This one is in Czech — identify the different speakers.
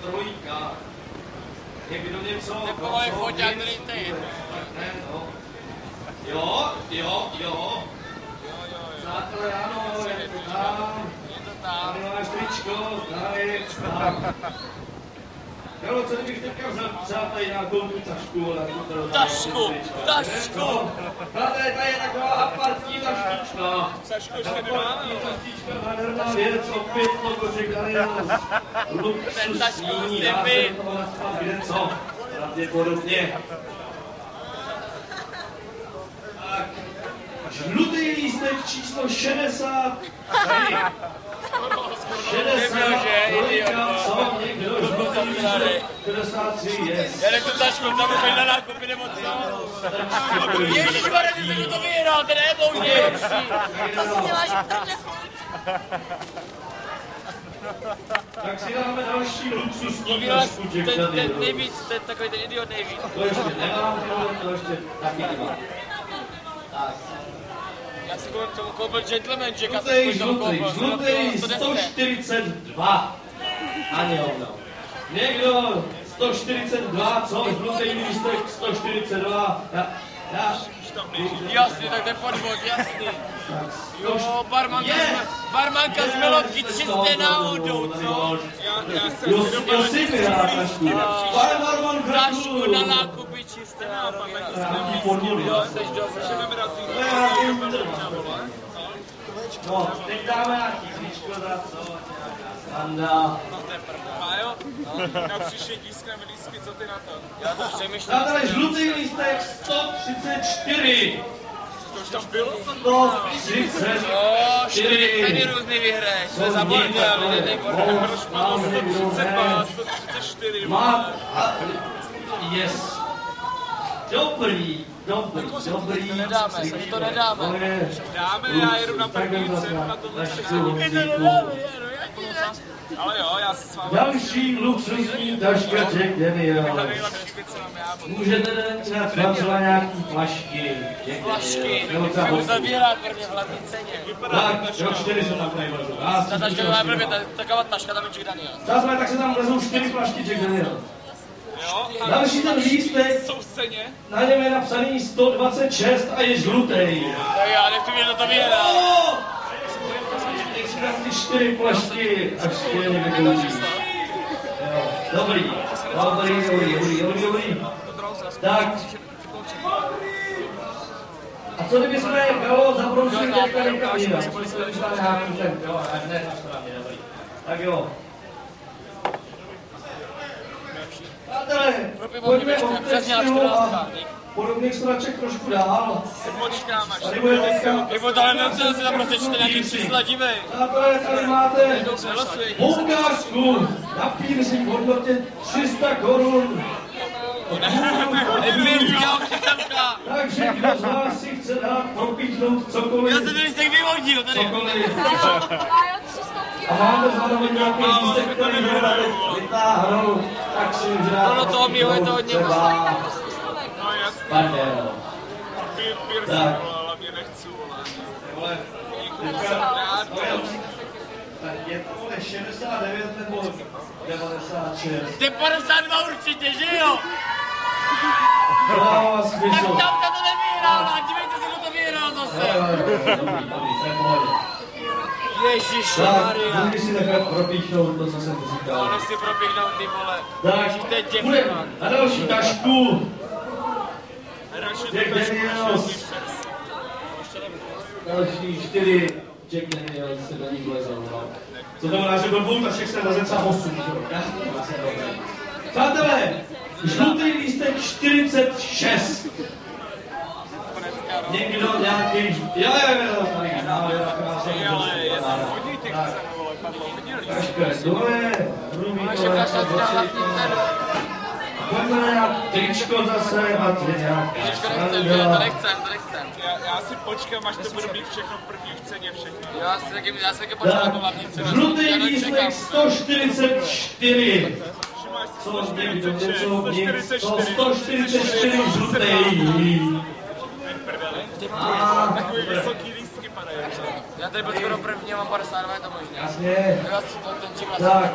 Speaker 1: trojka. Někdo něco?
Speaker 2: Nepovolej foťák, který to je jedno.
Speaker 1: Jo. Přátelé, ano, je to tam. Tady máš tričko, tady, tam. Jo, co kdybych teďka vzal přátelé nějakou tu tašku,
Speaker 2: Tašku!
Speaker 1: Tady je taková apartní taštička.
Speaker 3: Saško ještě nemáme.
Speaker 1: Apartní taštička, nádherná věc, opět logoček Daniels. Luxusní, dá se do toho naspat kde co, pravděpodobně. Tak, žlutý lístek číslo 60. 63, co? Někdo žlutý lístek 63 je.
Speaker 2: Já nechci tašku, tam bych na nákupy nebo co? Ježišmarja, ty jsi to vyhrál, ten ebou nejhorší.
Speaker 4: To si děláš prdne.
Speaker 1: Tak si dáme další luxusní tašku Jack Daniels.
Speaker 2: Ten nejvíc, ten takový ten idiot nejvíc.
Speaker 1: To ještě nemám, to ještě taky nemám. Tak.
Speaker 2: Já si koupil Gentleman Jacka.
Speaker 1: Žlutý, 142. Ani hovno. Někdo 142, co? Žlutý lístek 142.
Speaker 2: Jasný, tak to je podvod, jasný. Jo, barmanka z Melodky čistě náhodou, co?
Speaker 1: Jo si vyhrál tašku.
Speaker 2: Tašku na nákupy čistě náhodou. Jo, seš dobrý.
Speaker 1: No, teď dáme nějaký tričko za co? Sanda.
Speaker 3: Pájo, na příště tiskneme lístky, co ty na to?
Speaker 2: Já to přemýšlím.
Speaker 1: Tady žlutý lístek 134.
Speaker 3: To už tam bylo?
Speaker 1: 134.
Speaker 2: Ceny různý vyhraješ, to je za bordel, lidé bordel.
Speaker 3: 134.
Speaker 1: Má, yes. Dobrý.
Speaker 2: Nedáme, to nedáme.
Speaker 3: Dáme, já jedu na první cenu na tohle všechno. Ale jo, já si s vámi...
Speaker 1: Další luxusní taška Jack Daniels. Můžete dát třeba nějaký flašky.
Speaker 2: Flašky, můžeme vyhrát prvně v hlavní ceně.
Speaker 1: Tak, jo, 4 jsou tam nejlepší.
Speaker 2: Ta taška je prvně, taková taška tam je Jack Daniels.
Speaker 1: Zázme, tak se tam vezou 4 flašky Jack Daniels.
Speaker 3: Jo, a
Speaker 1: další ten lístek,
Speaker 3: jsou v ceně.
Speaker 1: na něm je napsaný 126 a je žlutý.
Speaker 2: Tak já nechci vědět, to vyhrál.
Speaker 1: Teď si dám ty 4 flašky a 4 nevykouzí. Dobrý. Tak. A co kdyby jsme zabrousili teďka někam? Tak jo. Přátelé, pojďme od textilu a podobných straček trošku dál. Tady bude teďka...
Speaker 2: Nebo si tam prostě čte nějaký čísla, dívej.
Speaker 1: Přátelé, tady máte poukázku na piercing v hodnotě 300 korun. Takže kdo z vás si chce dát propíchnout cokoliv?
Speaker 2: Já jsem ten lístek vyvodil tady.
Speaker 1: Cokoliv. A máme zároveň nějaký lístek, který vytáhnout, tak si už dát.
Speaker 2: Ono toho mýho je to hodně moc.
Speaker 3: No jasně.
Speaker 1: Pardon.
Speaker 3: Piercing, ale mě nechci, vole.
Speaker 1: Tak je to 69 nebo 96?
Speaker 2: To je 52 určitě, že jo?
Speaker 1: Dává smysl.
Speaker 2: Tak tamka to nevyhrál, a dívejte se, kdo to vyhrál zase.
Speaker 1: Dobrý, to je pohodě.
Speaker 2: Ježišmarja.
Speaker 1: Tak, můžeš si nechat propíchnout to, co jsem říkal.
Speaker 2: Mohli si propíchnout ty vole.
Speaker 1: Tak, půjdeme na další tašku. Jack Daniels. Další 4 Jack Daniels se do ní vlezou. To znamená, že do 2 tašek se vleze třeba 8. Přátelé, žlutý lístek 46. Někdo nějaký... Jo,
Speaker 3: Hodně těch cen, vole, padlo hodně lístků.
Speaker 1: Taška, dole, rubíkové, pojďme na tričko zase a ty nějaká.
Speaker 2: To nechcem.
Speaker 3: Já si počkám, až to bude být všechno první v ceně, všechno.
Speaker 2: Já si taky počkám na hlavní cenu.
Speaker 1: Žlutý lístek 144. Co někdo něco, 144 žlutý.
Speaker 3: Takový vysoký lístky padají.
Speaker 2: Já tady byl skoro první, mám 52, je to možné.
Speaker 1: Jasně.
Speaker 2: Já si to ten čím
Speaker 1: Tak,